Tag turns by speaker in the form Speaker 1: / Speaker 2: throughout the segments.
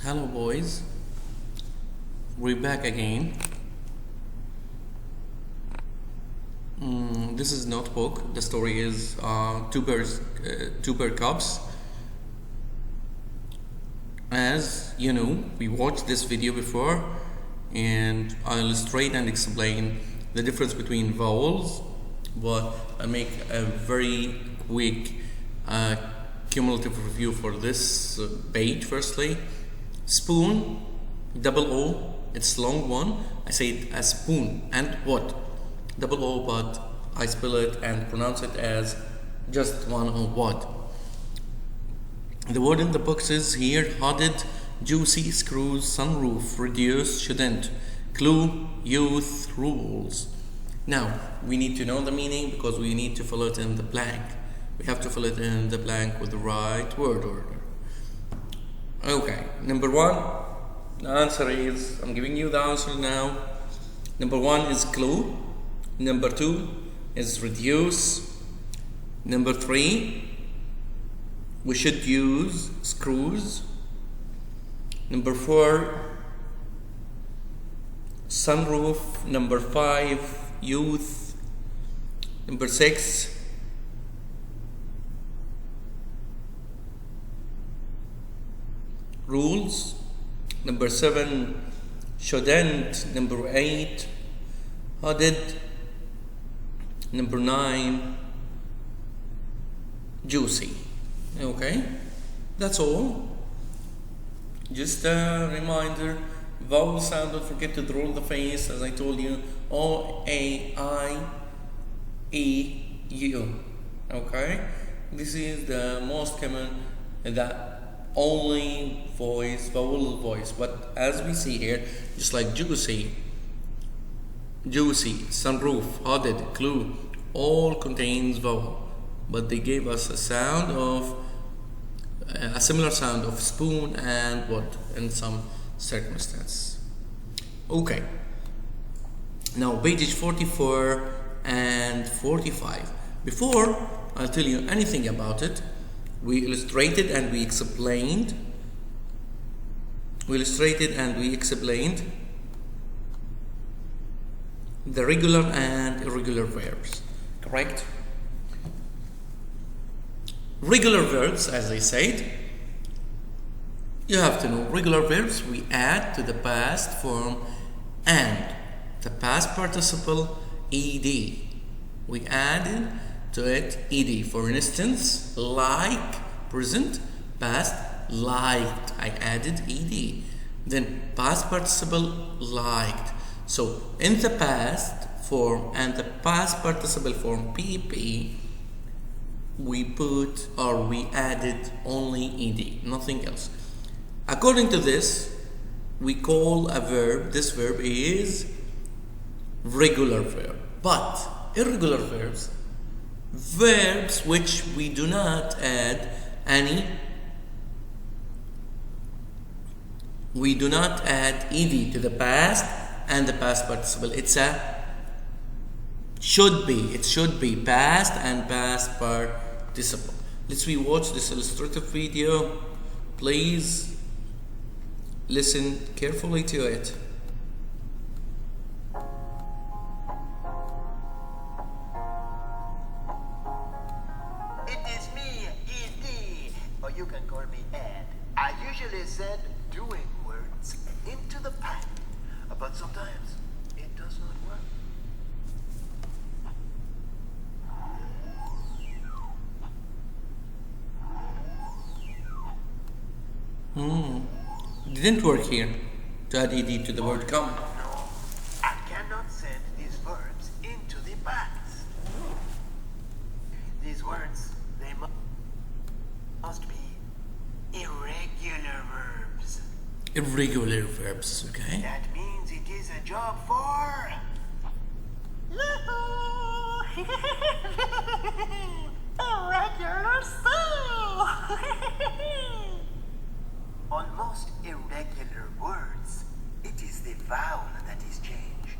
Speaker 1: Hello boys, we're back again. This is notebook. The story is two bird cubs. As you know, we watched this video before, and I illustrate and explain the difference between vowels, but I make a very quick cumulative review for this page. Firstly, spoon, double O, it's long one. I say it as spoon. And what? Double O, but I spell it and pronounce it as just one O. What? The word in the box is here: hooded, juicy, screws, sunroof, reduce, shouldn't, clue, youth, rules. Now, we need to know the meaning because we need to fill it in the blank. We have to fill it in the blank with the right word order. Okay, number one, the answer is, I'm giving you the answer now. Number one is clue. Number two is reduce. Number three, we should use screws. Number four, sunroof. Number five, youth. Number six, rules. Number seven, shouldn't. Number eight, hooded. Number nine, juicy. Okay, that's all. Just a reminder, vowel sound, don't forget to roll the face, as I told you. O, A, I, E, U. Okay, this is the most common, that only voice, vowel voice. But as we see here, just like juicy, sunroof, hooded, clue, all contains vowel, but they gave us a sound of a similar sound of spoon and what in some circumstance. Okay, now pages 44 and 45. Before I'll tell you anything about it, we illustrated and we explained. The regular and irregular verbs, correct? Regular verbs, as I said, you have to know regular verbs we add to the past form and the past participle ed. We added to it ed. For instance, like, present, past, liked, I added ed. Then past participle liked. So in the past form and the past participle form pp, we put or we added only ed, nothing else. According to this, we call a verb, this verb is regular verb. But irregular verbs, verbs which we do not add ed to the past and the past participle. It's a should be. It should be past and past participle. Let's rewatch this illustrative video. Please listen carefully to it.
Speaker 2: It is me, E.D., or you can call me Ed. I usually send doing words into the past, but sometimes it does not work.
Speaker 1: Didn't work here to add ed to the word come.
Speaker 2: No, I cannot send these verbs into the past. These words, they must be irregular verbs.
Speaker 1: Irregular verbs, okay?
Speaker 2: That means it is a job for irregular stew. On most irregular words, it is the vowel that is changed.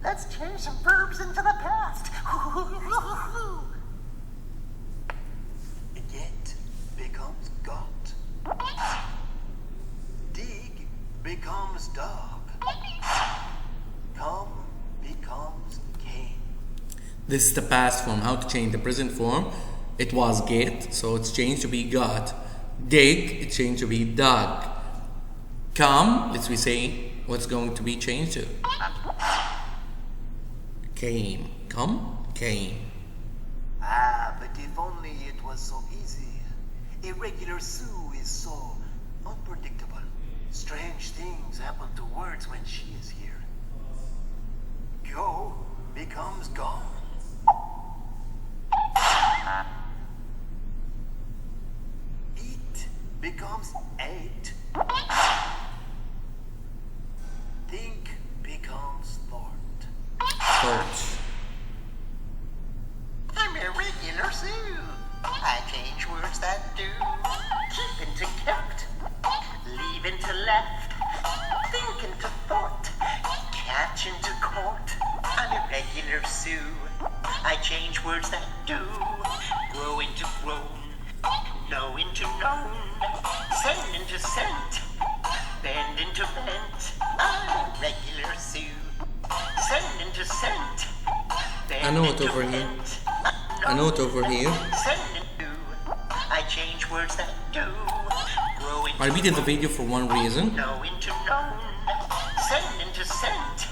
Speaker 2: Let's change some verbs into the past. Get becomes dog. Come becomes came.
Speaker 1: This is the past form. How to change the present form? It was get, so it's changed to be got. Dig, it changed to be dug. Come, let's we say what's going to be changed to. Came. Come, came.
Speaker 2: Ah, but if only it was so easy. Irregular Sue is so unpredictable. Strange things happen to words when she is here. Go becomes gone. Eat becomes ate. Think becomes thought.
Speaker 1: Thoughts.
Speaker 2: I'm Irregular Sue. I change words that do. Keep into kept. Leave into left. Think into thought. Catch into court. I'm Irregular Sue. I change words that do. Grow into grown. Know into known. Send into sent. Bend into bent. I'm Irregular Sue. Send into sent.
Speaker 1: A note over here. A note over here.
Speaker 2: I change words that do.
Speaker 1: I repeated the video for one reason.
Speaker 2: Know into known. Send into sent.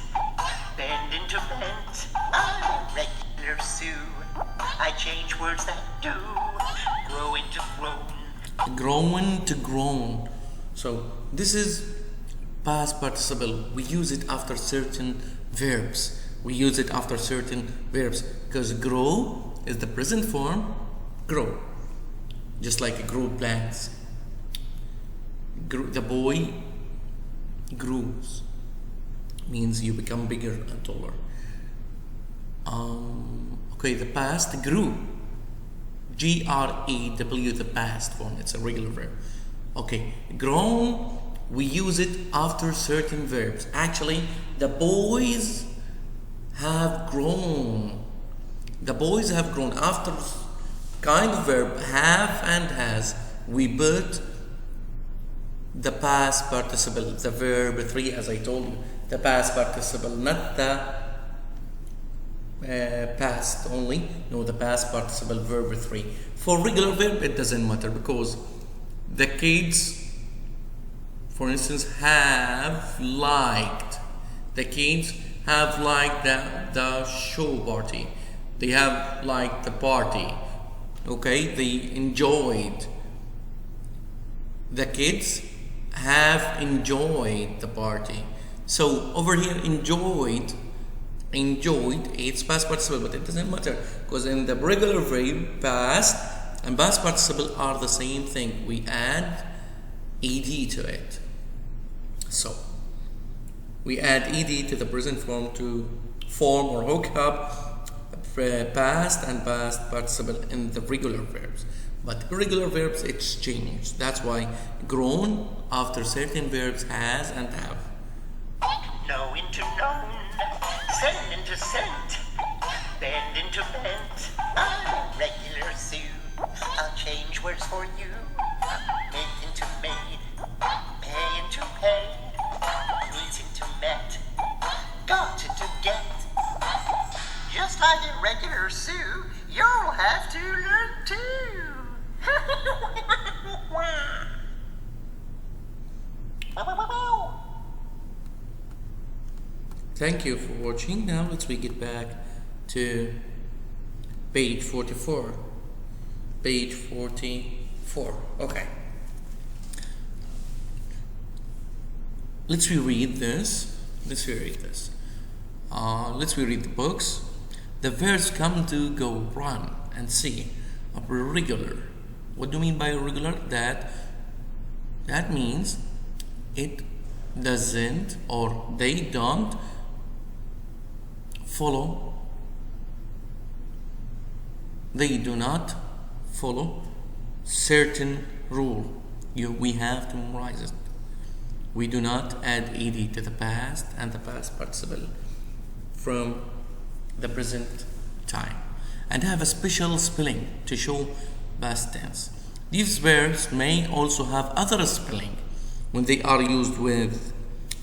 Speaker 2: Bend into bent. I'm Irregular Sue. I change words that do. Grow into grown.
Speaker 1: Grown to grown. So this is past participle. We use it after certain verbs. We use it after certain verbs because grow is the present form. Grow, just like grow plants. The boy grows means you become bigger and taller. Okay, the past grew. G-R-E-W, the past form. It's a regular verb. Okay, grown, we use it after certain verbs. Actually, the boys have grown. The boys have grown. After kind of verb have and has, we put the past participle, the verb 3, as I told you, the past participle, not the past only. No, the past participle, verb 3. For regular verb, it doesn't matter because the kids, for instance, have liked. The kids have liked the show party. They have liked the party. Okay, they enjoyed. The kids have enjoyed the party. So over here, enjoyed, it's past participle, but it doesn't matter because in the regular verb, past and past participle are the same thing. We add ed to it. So we add ed to the present form to form or hook up past and past participle in the regular verbs. But irregular verbs, it's changed. That's why grown after certain verbs has and have.
Speaker 2: Know into known. Send into sent. Bend into bent. I'm Irregular Sue. I'll change words for you. Make into made. Pay into paid. Meet into met. Got into get. Just like Irregular Sue, you'll have to learn too.
Speaker 1: Thank you for watching. Now let's get back to page 44. Page 44. Okay. Let's reread this. Let's reread the books. The verbs come to go, run, and see. Irregular. What do you mean by irregular? That means it doesn't or they don't follow. They do not follow certain rule. We have to memorize it. We do not add ed to the past and the past participle from the present time and have a special spelling to show past tense. These verbs may also have other spelling when they are used with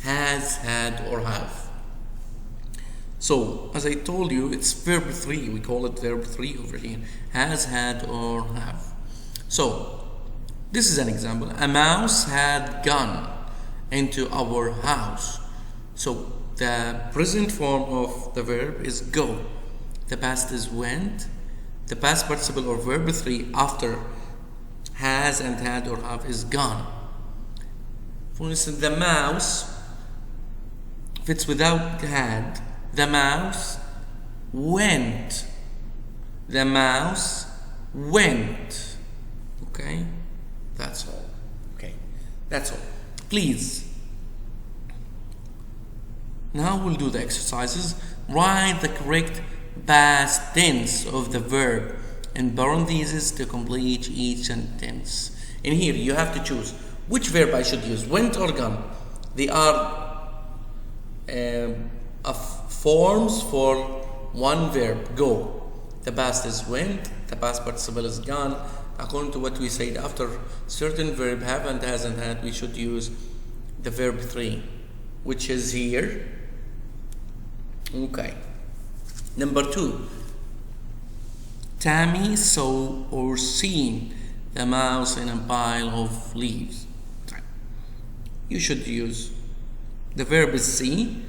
Speaker 1: has, had, or have. So, as I told you, it's verb 3. We call it verb 3 over here. Has, had, or have. So, this is an example. A mouse had gone into our house. So, the present form of the verb is go. The past is went. The past participle or verb 3 after has and had or have is gone. For instance, the mouse, if it's without had, the mouse went. The mouse went. Okay? That's all. Okay? That's all. Please. Now we'll do the exercises. Write the correct past tense of the verb in parentheses to complete each sentence. In here, you have to choose which verb I should use, went or gone. They are forms for one verb, go. The past is went, the past participle is gone. According to what we said, after certain verb have and has and had, we should use the verb 3, which is here. Okay. Number 2. Tammy saw or seen the mouse in a pile of leaves. You should use the verb is see.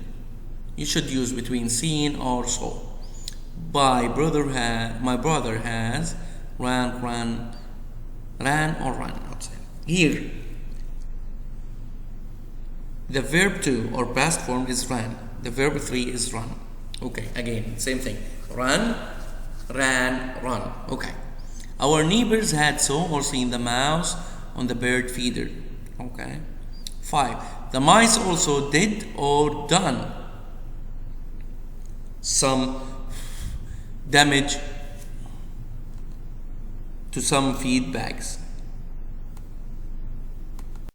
Speaker 1: You should use between seen or saw. My brother has ran or run outside. Here, the verb 2 or past form is ran. The verb 3 is run. Okay, again, same thing. Run, ran, run. Okay. Our neighbors had saw or seen the mouse on the bird feeder. Okay. 5. The mice also did or done some damage to some feed bags.